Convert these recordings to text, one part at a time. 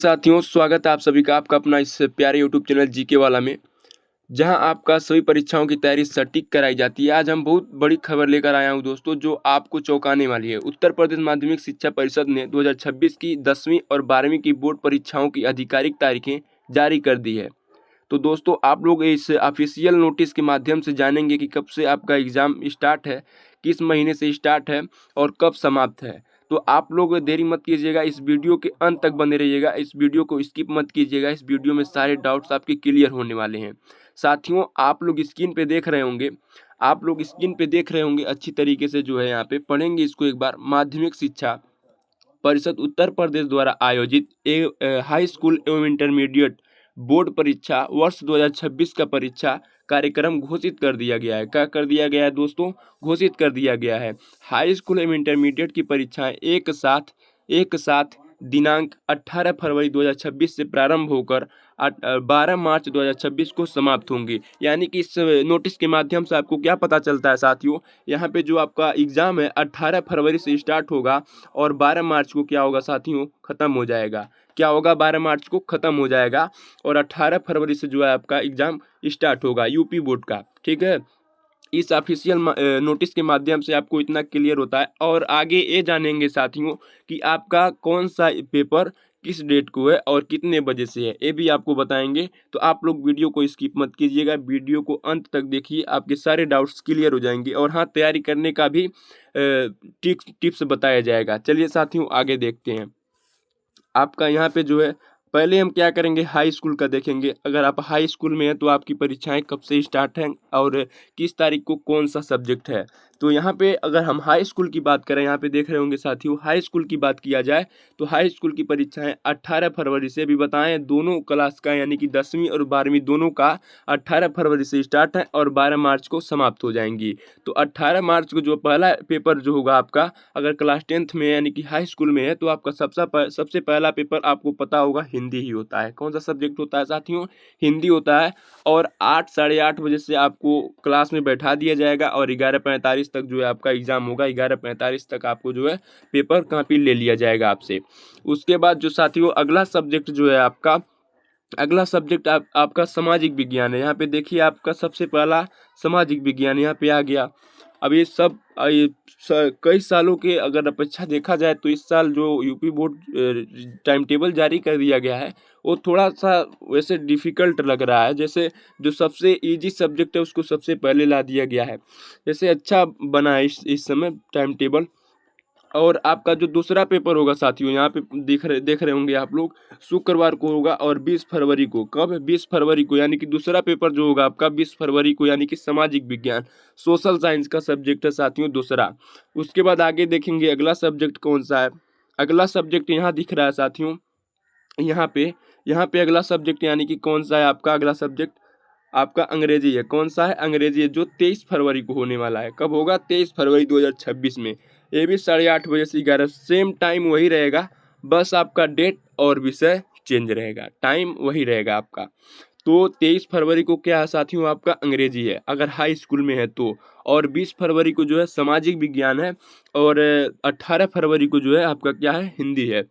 साथियों, स्वागत है आप सभी का आपका अपना इस प्यारे यूट्यूब चैनल जीके वाला में, जहां आपका सभी परीक्षाओं की तैयारी सटीक कराई जाती है। आज हम बहुत बड़ी खबर लेकर आया हूं दोस्तों, जो आपको चौंकाने वाली है। उत्तर प्रदेश माध्यमिक शिक्षा परिषद ने 2026 की 10वीं और 12वीं की बोर्ड परीक्षाओं की आधिकारिक तारीखें जारी कर दी है। तो दोस्तों, आप लोग इस ऑफिशियल नोटिस के माध्यम से जानेंगे कि कब से आपका एग्ज़ाम स्टार्ट है, किस महीने से स्टार्ट है और कब समाप्त है। तो आप लोग देरी मत कीजिएगा, इस वीडियो के अंत तक बने रहिएगा, इस वीडियो को स्किप मत कीजिएगा। इस वीडियो में सारे डाउट्स आपके क्लियर होने वाले हैं। साथियों, आप लोग स्क्रीन पे देख रहे होंगे, अच्छी तरीके से जो है यहाँ पे पढ़ेंगे इसको एक बार। माध्यमिक शिक्षा परिषद उत्तर प्रदेश द्वारा आयोजित हाई स्कूल एवं इंटरमीडिएट बोर्ड परीक्षा वर्ष 2026 का परीक्षा कार्यक्रम घोषित कर दिया गया है। क्या कर दिया गया है दोस्तों? घोषित कर दिया गया है। हाई स्कूल एवं इंटरमीडिएट की परीक्षाएं एक साथ दिनांक 18 फरवरी 2026 से प्रारंभ होकर 12 मार्च 2026 को समाप्त होंगी। यानी कि इस नोटिस के माध्यम से आपको क्या पता चलता है साथियों, यहाँ पे जो आपका एग्ज़ाम है 18 फरवरी से स्टार्ट होगा और 12 मार्च को क्या होगा साथियों, ख़त्म हो जाएगा। क्या होगा? 12 मार्च को ख़त्म हो जाएगा और 18 फरवरी से जो है आपका एग्ज़ाम स्टार्ट होगा यूपी बोर्ड का। ठीक है, इस ऑफिशियल नोटिस के माध्यम से आपको इतना क्लियर होता है। और आगे ये जानेंगे साथियों कि आपका कौन सा पेपर किस डेट को है और कितने बजे से है, ये भी आपको बताएंगे। तो आप लोग वीडियो को स्किप मत कीजिएगा, वीडियो को अंत तक देखिए, आपके सारे डाउट्स क्लियर हो जाएंगे। और हाँ, तैयारी करने का भी टिप्स बताया जाएगा। चलिए साथियों, आगे देखते हैं। आपका यहाँ पे जो है, पहले हम क्या करेंगे, हाई स्कूल का देखेंगे। अगर आप हाई स्कूल में हैं तो आपकी परीक्षाएं कब से स्टार्ट हैं और किस तारीख को कौन सा सब्जेक्ट है। तो यहाँ पे अगर हम हाई स्कूल की बात करें, यहाँ पे देख रहे होंगे साथियों, हाई स्कूल की बात किया जाए तो हाई स्कूल की परीक्षाएं 18 फरवरी से, भी बताएं दोनों क्लास का यानी कि 10वीं और 12वीं दोनों का 18 फरवरी से स्टार्ट है और 12 मार्च को समाप्त हो जाएंगी। तो 18 मार्च को जो पहला पेपर जो होगा आपका, अगर क्लास 10th में यानी कि हाई स्कूल में है तो आपका सबसे पहला पेपर आपको पता होगा हिंदी ही होता है। कौन सा सब्जेक्ट होता है साथियों? हिंदी होता है। और 8 साढ़े 8 बजे से आपको क्लास में बैठा दिया जाएगा और 11:45 तक जो है आपका एग्ज़ाम होगा। 11:45 तक आपको जो है पेपर कापी ले लिया जाएगा आपसे। उसके बाद जो साथियों अगला सब्जेक्ट जो है आपका, अगला सब्जेक्ट आपका सामाजिक विज्ञान है। यहाँ पे देखिए, आपका सबसे पहला सामाजिक विज्ञान यहाँ पे आ गया। अब ये सब कई सालों के अगर अपेक्षा देखा जाए तो इस साल जो यूपी बोर्ड टाइम टेबल जारी कर दिया गया है, वो थोड़ा सा वैसे डिफ़िकल्ट लग रहा है। जैसे जो सबसे इजी सब्जेक्ट है उसको सबसे पहले ला दिया गया है। जैसे अच्छा बना है इस समय टाइम टेबल। और आपका जो दूसरा पेपर होगा साथियों, यहाँ पे देख रहे होंगे आप लोग, शुक्रवार को होगा और 20 फरवरी को। कब? 20 फरवरी को, यानी कि दूसरा पेपर जो होगा आपका 20 फरवरी को, यानी कि सामाजिक विज्ञान, सोशल साइंस का सब्जेक्ट है साथियों दूसरा। उसके बाद आगे देखेंगे अगला सब्जेक्ट कौन सा है। अगला सब्जेक्ट यहाँ दिख रहा है साथियों, यहाँ पे अगला सब्जेक्ट यानी कि कौन सा है आपका अगला सब्जेक्ट? आपका अंग्रेजी है। कौन सा है? अंग्रेजी है, जो 23 फरवरी को होने वाला है। कब होगा? 23 फरवरी 2026 में। ये भी 8:30 बजे से 11, सेम टाइम वही रहेगा, बस आपका डेट और विषय चेंज रहेगा, टाइम वही रहेगा आपका। तो 23 फरवरी को क्या है साथियों, आपका अंग्रेजी है अगर हाई स्कूल में है तो। और 20 फरवरी को जो है सामाजिक विज्ञान है और 18 फरवरी को जो है आपका क्या है, हिंदी है।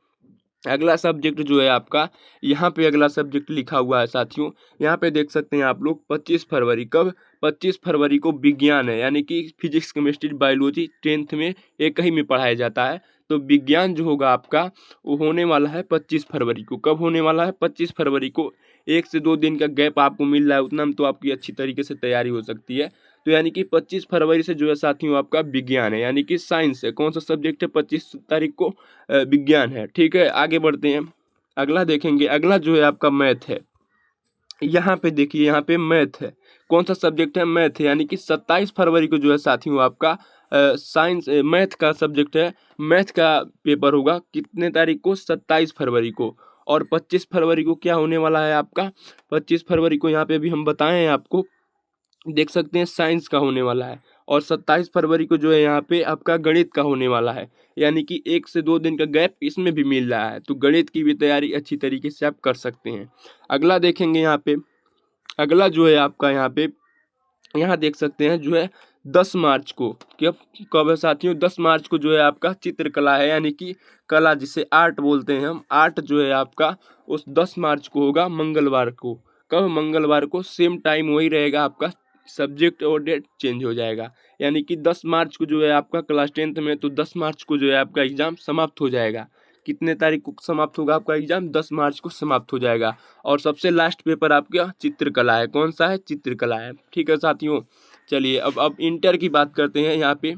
अगला सब्जेक्ट जो है आपका, यहाँ पे अगला सब्जेक्ट लिखा हुआ है साथियों, यहाँ पे देख सकते हैं आप लोग 25 फरवरी। कब? 25 फरवरी को विज्ञान है, यानी कि फिजिक्स केमिस्ट्री बायोलॉजी 10th में एक ही में पढ़ाया जाता है। तो विज्ञान जो होगा आपका वो होने वाला है 25 फरवरी को। कब होने वाला है? 25 फरवरी को। 1 से 2 दिन का गैप आपको मिल रहा है, उतना में तो आपकी अच्छी तरीके से तैयारी हो सकती है। तो यानी कि 25 फरवरी से जो है साथियों आपका विज्ञान है, यानी कि साइंस है। कौन सा सब्जेक्ट है? 25 तारीख को विज्ञान है। ठीक है, आगे बढ़ते हैं। अगला देखेंगे, अगला जो है आपका मैथ है। यहाँ पे देखिए, यहाँ पे मैथ है। कौन सा सब्जेक्ट है? मैथ है, यानी कि 27 फरवरी को जो है साथियों आपका साइंस मैथ का सब्जेक्ट है। मैथ का पेपर होगा कितने तारीख को? 27 फरवरी को। और 25 फरवरी को क्या होने वाला है आपका? 25 फरवरी को यहाँ पे भी हम बताएं आपको, देख सकते हैं साइंस का होने वाला है। और 27 फरवरी को जो है यहाँ पे आपका गणित का होने वाला है, यानी कि 1 से 2 दिन का गैप इसमें भी मिल रहा है। तो गणित की भी तैयारी अच्छी तरीके से आप कर सकते हैं। अगला देखेंगे यहाँ पे, अगला जो है आपका यहाँ पे, यहाँ देख सकते हैं जो है 10 मार्च को, कब कब है साथियों, 10 मार्च को जो है आपका चित्रकला है, यानी कि कला जिसे आर्ट बोलते हैं हम, आर्ट जो है आपका उस 10 मार्च को होगा, मंगलवार को। कब, मंगलवार को, सेम टाइम वही रहेगा आपका, सब्जेक्ट और डेट चेंज हो जाएगा। यानी कि 10 मार्च को जो है आपका क्लास 10th में, तो 10 मार्च को जो है आपका एग्ज़ाम समाप्त हो जाएगा। कितने तारीख को समाप्त होगा आपका एग्ज़ाम, 10 मार्च को समाप्त हो जाएगा। और सबसे लास्ट पेपर आपका चित्रकला है। कौन सा है, चित्रकला है। ठीक है साथियों, चलिए अब इंटर की बात करते हैं। यहाँ पे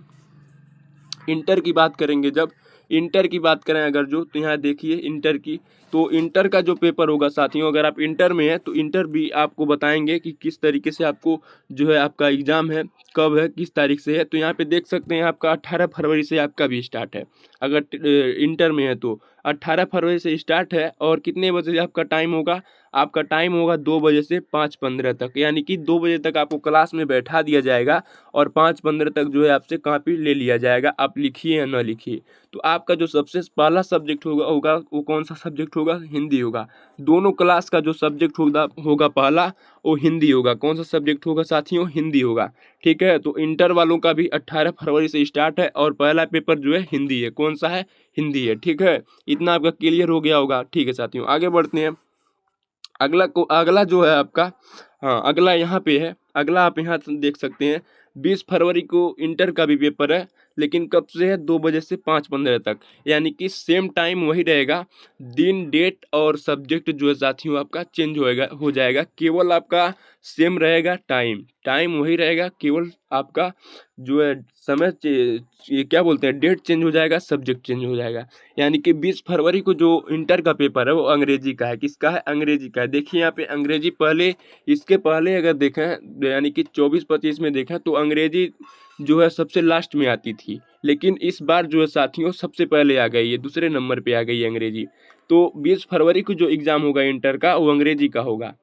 इंटर की बात करेंगे, जब इंटर की बात करें अगर जो, तो यहाँ देखिए इंटर की, तो इंटर का जो पेपर होगा साथियों, अगर आप इंटर में हैं तो इंटर भी आपको बताएंगे कि किस तरीके से आपको जो है आपका एग्ज़ाम है, कब है, किस तारीख से है। तो यहाँ पे देख सकते हैं आपका 18 फरवरी से आपका भी स्टार्ट है। अगर इंटर में है तो 18 फरवरी से स्टार्ट है। और कितने बजे आपका टाइम होगा, आपका टाइम होगा 2 बजे से 5:15 तक। यानी कि 2 बजे तक आपको क्लास में बैठा दिया जाएगा और 5:15 तक जो है आपसे कॉपी ले लिया जाएगा, आप लिखिए या ना लिखिए। तो आपका जो सबसे पहला सब्जेक्ट होगा वो कौन सा सब्जेक्ट होगा, हिंदी होगा। दोनों क्लास का जो सब्जेक्ट होगा पहला, वो हिंदी होगा। कौन सा सब्जेक्ट होगा साथियों, हिंदी होगा। ठीक है, तो इंटर वालों का भी 18 फरवरी से स्टार्ट है और पहला पेपर जो है हिंदी है। कौन सा है, हिंदी है। ठीक है, इतना आपका क्लियर हो गया होगा। ठीक है साथियों, आगे बढ़ते हैं। अगला जो है आपका, हाँ अगला यहाँ पे है, अगला आप यहाँ देख सकते हैं 20 फरवरी को इंटर का भी पेपर है, लेकिन कब से है, 2 बजे से 5:15 तक। यानी कि सेम टाइम वही रहेगा, दिन, डेट और सब्जेक्ट जो है साथियों आपका चेंज हो जाएगा। केवल आपका सेम रहेगा, टाइम वही रहेगा, केवल आपका जो है समय ये क्या बोलते हैं, डेट चेंज हो जाएगा, सब्जेक्ट चेंज हो जाएगा। यानी कि 20 फरवरी को जो इंटर का पेपर है वो अंग्रेजी का है। किसका है, अंग्रेजी का है। देखिए यहाँ पे अंग्रेजी पहले, इसके पहले अगर देखें यानी कि 24-25 में देखें तो अंग्रेजी जो है सबसे लास्ट में आती थी, लेकिन इस बार जो है साथियों सबसे पहले आ गई है, दूसरे नंबर पे आ गई है अंग्रेजी। तो 20 फरवरी को जो एग्ज़ाम होगा इंटर का वो अंग्रेजी का होगा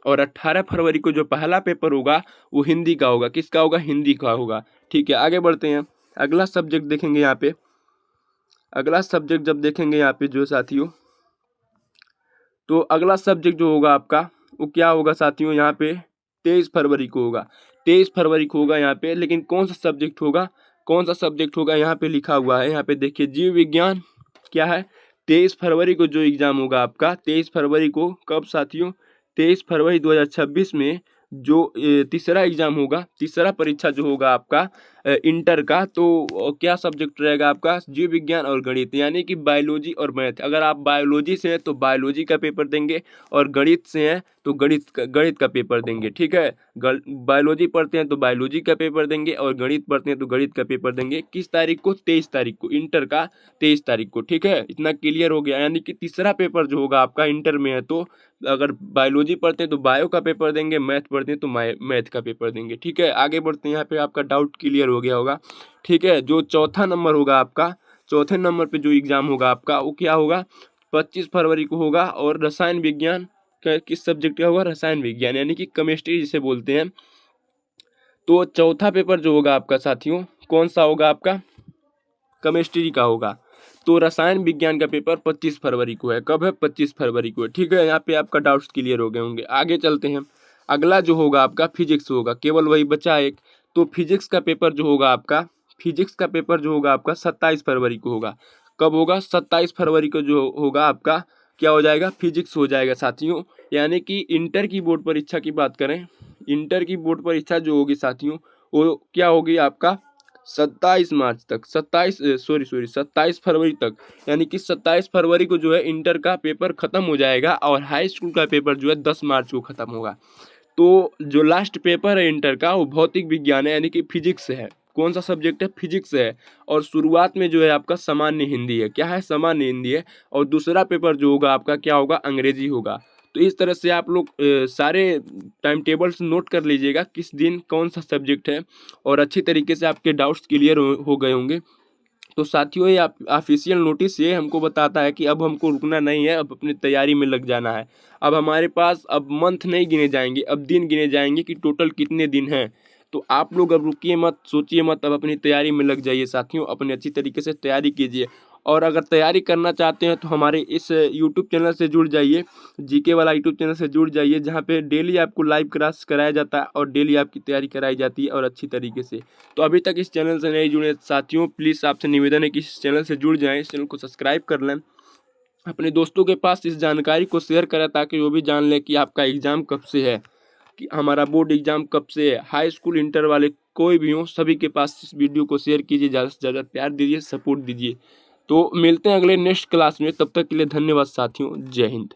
और 18 फरवरी को जो पहला पेपर होगा वो हिंदी का होगा। किसका होगा, हिंदी का होगा। ठीक है, आगे बढ़ते हैं। अगला सब्जेक्ट देखेंगे यहाँ पे, अगला सब्जेक्ट जब देखेंगे यहाँ पे जो साथियों, तो अगला सब्जेक्ट जो होगा आपका वो क्या होगा साथियों, यहाँ पे 23 फरवरी को होगा। 23 फरवरी को होगा यहाँ पे, लेकिन कौन सा सब्जेक्ट होगा, कौन सा सब्जेक्ट होगा, यहाँ पे लिखा हुआ है। यहाँ पे देखिए जीव विज्ञान क्या है। 23 फरवरी को जो एग्ज़ाम होगा आपका, 23 फरवरी को, कब साथियों, 23 फरवरी 2026 में जो तीसरा एग्ज़ाम होगा, तीसरा परीक्षा जो होगा आपका इंटर का, तो क्या सब्जेक्ट रहेगा आपका, जीव विज्ञान और गणित, यानी कि बायोलॉजी और मैथ। अगर आप बायोलॉजी से हैं तो बायोलॉजी का पेपर देंगे और गणित से हैं तो गणित का पेपर देंगे। ठीक है, बायोलॉजी पढ़ते हैं तो बायोलॉजी का पेपर देंगे और गणित पढ़ते हैं तो गणित का पेपर देंगे। किस तारीख को, 23 तारीख को, इंटर का 23 तारीख को। ठीक है, इतना क्लियर हो गया। यानी कि तीसरा पेपर जो होगा आपका इंटर में है, तो अगर बायोलॉजी पढ़ते हैं तो बायो का पेपर देंगे, मैथ पढ़ते हैं तो मैथ का पेपर देंगे। ठीक है, आगे बढ़ते हैं। यहाँ पे आपका डाउट क्लियर हो गया होगा। ठीक है, जो चौथा नंबर होगा आपका, चौथे नंबर पे जो एग्ज़ाम होगा आपका वो क्या होगा, 25 फरवरी को होगा और रसायन विज्ञान का, किस सब्जेक्ट का होगा, रसायन विज्ञान, यानी कि केमिस्ट्री जिसे बोलते हैं। तो चौथा पेपर जो होगा आपका साथियों, कौन सा होगा आपका, केमिस्ट्री का होगा। तो रसायन विज्ञान का पेपर 25 फरवरी को है। कब है, 25 फरवरी को है। ठीक है, यहाँ पे आपका डाउट्स क्लियर हो गए होंगे। आगे चलते हैं। अगला जो होगा आपका फिजिक्स होगा, केवल वही बचा एक। तो फिजिक्स का पेपर जो होगा आपका, फिजिक्स का पेपर जो होगा आपका 27 फरवरी को होगा। कब होगा, 27 फरवरी को जो होगा आपका क्या हो जाएगा, फिजिक्स हो जाएगा साथियों। यानी कि इंटर की बोर्ड परीक्षा की बात करें, इंटर की बोर्ड परीक्षा जो होगी साथियों वो क्या होगी आपका 27 मार्च तक, 27 फरवरी तक। यानी कि 27 फरवरी को जो है इंटर का पेपर ख़त्म हो जाएगा और हाई स्कूल का पेपर जो है 10 मार्च को ख़त्म होगा। तो जो लास्ट पेपर है इंटर का वो भौतिक विज्ञान है, यानी कि फिजिक्स है। कौन सा सब्जेक्ट है, फिजिक्स है। और शुरुआत में जो है आपका सामान्य हिंदी है। क्या है, सामान्य हिंदी है। और दूसरा पेपर जो होगा आपका क्या होगा, अंग्रेजी होगा। तो इस तरह से आप लोग सारे टाइम टेबल्स नोट कर लीजिएगा किस दिन कौन सा सब्जेक्ट है, और अच्छी तरीके से आपके डाउट्स क्लियर हो गए होंगे। तो साथियों ये ऑफिशियल नोटिस ये हमको बताता है कि अब हमको रुकना नहीं है, अब अपनी तैयारी में लग जाना है। अब हमारे पास अब मंथ नहीं गिने जाएंगे, अब दिन गिने जाएंगे कि टोटल कितने दिन हैं। तो आप लोग अब रुकिए मत, सोचिए मत, अब अपनी तैयारी में लग जाइए साथियों, अपनी अच्छी तरीके से तैयारी कीजिए। और अगर तैयारी करना चाहते हैं तो हमारे इस यूट्यूब चैनल से जुड़ जाइए, जीके वाला यूट्यूब चैनल से जुड़ जाइए, जहाँ पे डेली आपको लाइव क्लास कराया जाता है और डेली आपकी तैयारी कराई जाती है और अच्छी तरीके से। तो अभी तक इस चैनल से नहीं जुड़े साथियों, प्लीज़ आपसे निवेदन है कि इस चैनल से जुड़ जाएँ, इस चैनल को सब्सक्राइब कर लें, अपने दोस्तों के पास इस जानकारी को शेयर करें ताकि वो भी जान लें कि आपका एग्ज़ाम कब से है, कि हमारा बोर्ड एग्ज़ाम कब से है। हाई स्कूल इंटर वाले कोई भी हों, सभी के पास इस वीडियो को शेयर कीजिए, ज़्यादा से ज़्यादा प्यार दीजिए, सपोर्ट दीजिए। तो मिलते हैं अगले नेक्स्ट क्लास में, तब तक के लिए धन्यवाद साथियों, जय हिंद।